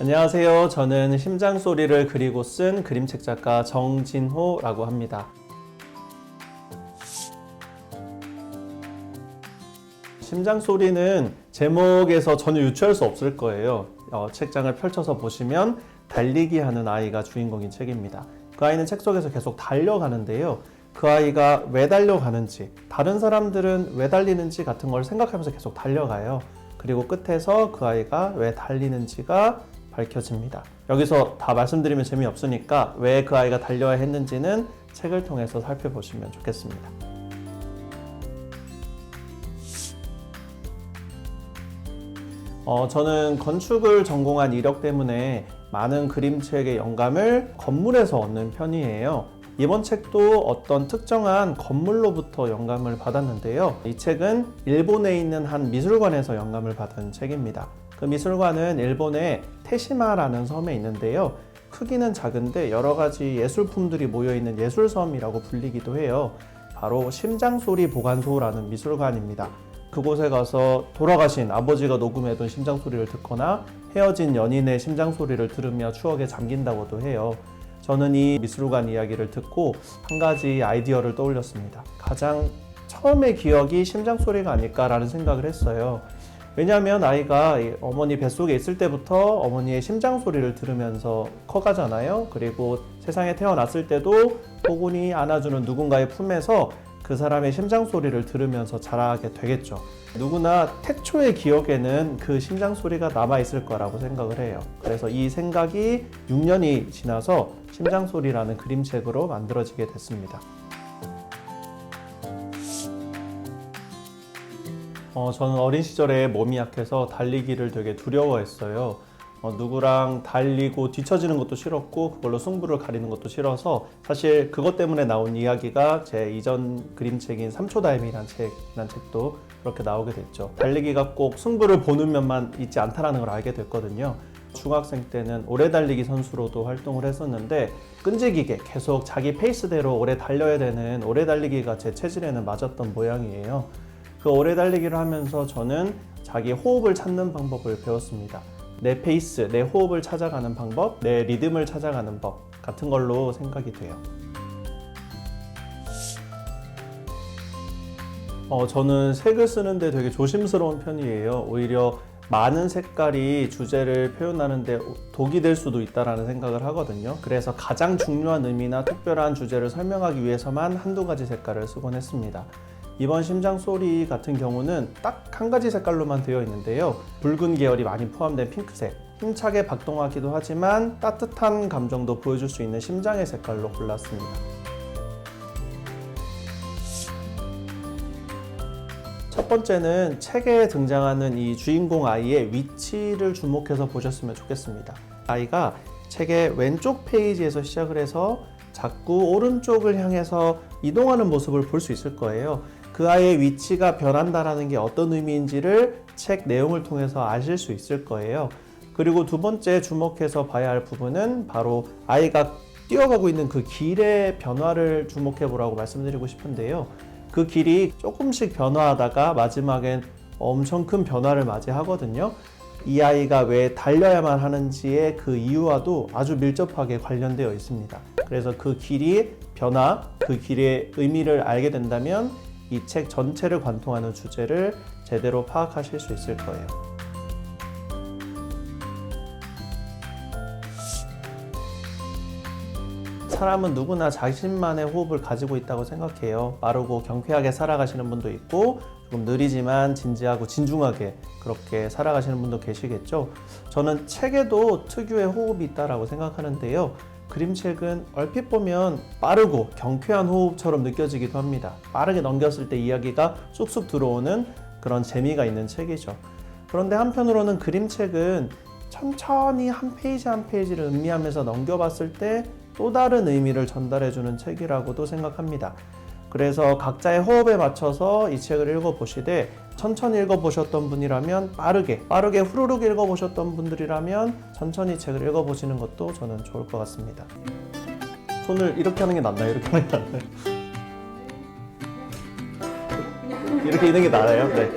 안녕하세요. 저는 심장소리를 그리고 쓴 그림책 작가 정진호라고 합니다. 심장소리는 제목에서 전혀 유추할 수 없을 거예요. 책장을 펼쳐서 보시면 달리기 하는 아이가 주인공인 책입니다. 그 아이는 책 속에서 계속 달려가는데요. 그 아이가 왜 달려가는지, 다른 사람들은 왜 달리는지 같은 걸 생각하면서 계속 달려가요. 그리고 끝에서 그 아이가 왜 달리는지가 밝혀집니다. 여기서 다 말씀드리면 재미없으니까 왜 그 아이가 달려야 했는지는 책을 통해서 살펴보시면 좋겠습니다. 저는 건축을 전공한 이력 때문에 많은 그림책의 영감을 건물에서 얻는 편이에요. 이번 책도 어떤 특정한 건물로부터 영감을 받았는데요. 이 책은 일본에 있는 한 미술관에서 영감을 받은 책입니다. 그 미술관은 일본의 테시마라는 섬에 있는데요. 크기는 작은데 여러 가지 예술품들이 모여있는 예술섬이라고 불리기도 해요. 바로 심장소리 보관소라는 미술관입니다. 그곳에 가서 돌아가신 아버지가 녹음해둔 심장소리를 듣거나 헤어진 연인의 심장소리를 들으며 추억에 잠긴다고도 해요. 저는 이 미술관 이야기를 듣고 한 가지 아이디어를 떠올렸습니다. 가장 처음의 기억이 심장소리가 아닐까라는 생각을 했어요. 왜냐하면 아이가 어머니 뱃속에 있을 때부터 어머니의 심장소리를 들으면서 커가잖아요. 그리고 세상에 태어났을 때도 포근히 안아주는 누군가의 품에서 그 사람의 심장소리를 들으면서 자라게 되겠죠. 누구나 태초의 기억에는 그 심장소리가 남아있을 거라고 생각을 해요. 그래서 이 생각이 6년이 지나서 심장소리라는 그림책으로 만들어지게 됐습니다. 저는 어린 시절에 몸이 약해서 달리기를 되게 두려워했어요. 누구랑 달리고 뒤처지는 것도 싫었고 그걸로 승부를 가리는 것도 싫어서 사실 그것 때문에 나온 이야기가 제 이전 그림책인 삼초다임이라는 책도 그렇게 나오게 됐죠. 달리기가 꼭 승부를 보는 면만 있지 않다는 걸 알게 됐거든요. 중학생 때는 오래 달리기 선수로도 활동을 했었는데 끈질기게 계속 자기 페이스대로 오래 달려야 되는 오래 달리기가 제 체질에는 맞았던 모양이에요. 그 오래 달리기를 하면서 저는 자기 호흡을 찾는 방법을 배웠습니다. 내 페이스, 내 호흡을 찾아가는 방법, 내 리듬을 찾아가는 법 같은 걸로 생각이 돼요. 저는 색을 쓰는데 되게 조심스러운 편이에요. 오히려 많은 색깔이 주제를 표현하는데 독이 될 수도 있다는 생각을 하거든요. 그래서 가장 중요한 의미나 특별한 주제를 설명하기 위해서만 한두 가지 색깔을 쓰곤 했습니다. 이번 심장소리 같은 경우는 딱 한 가지 색깔로만 되어 있는데요. 붉은 계열이 많이 포함된 핑크색, 힘차게 박동하기도 하지만 따뜻한 감정도 보여줄 수 있는 심장의 색깔로 골랐습니다. 첫 번째는 책에 등장하는 이 주인공 아이의 위치를 주목해서 보셨으면 좋겠습니다. 아이가 책의 왼쪽 페이지에서 시작을 해서 자꾸 오른쪽을 향해서 이동하는 모습을 볼 수 있을 거예요. 그 아이의 위치가 변한다는 게 어떤 의미인지를 책 내용을 통해서 아실 수 있을 거예요. 그리고 두 번째 주목해서 봐야 할 부분은 바로 아이가 뛰어가고 있는 그 길의 변화를 주목해 보라고 말씀드리고 싶은데요. 그 길이 조금씩 변화하다가 마지막엔 엄청 큰 변화를 맞이하거든요. 이 아이가 왜 달려야만 하는지의 그 이유와도 아주 밀접하게 관련되어 있습니다. 그래서 그 길이 변화, 그 길의 의미를 알게 된다면 이 책 전체를 관통하는 주제를 제대로 파악하실 수 있을 거예요. 사람은 누구나 자신만의 호흡을 가지고 있다고 생각해요. 빠르고 경쾌하게 살아가시는 분도 있고 조금 느리지만 진지하고 진중하게 그렇게 살아가시는 분도 계시겠죠. 저는 책에도 특유의 호흡이 있다고 생각하는데요. 그림책은 얼핏 보면 빠르고 경쾌한 호흡처럼 느껴지기도 합니다. 빠르게 넘겼을 때 이야기가 쑥쑥 들어오는 그런 재미가 있는 책이죠. 그런데 한편으로는 그림책은 천천히 한 페이지 한 페이지를 음미하면서 넘겨봤을 때 또 다른 의미를 전달해주는 책이라고도 생각합니다. 그래서 각자의 호흡에 맞춰서 이 책을 읽어보시되 천천히 읽어보셨던 분이라면 빠르게 후루룩 읽어보셨던 분들이라면 천천히 책을 읽어보시는 것도 저는 좋을 것 같습니다. 손을 이렇게 하는 게 낫나요? 이렇게 하는 게 낫나요? 이렇게 있는 게 나아요? 네.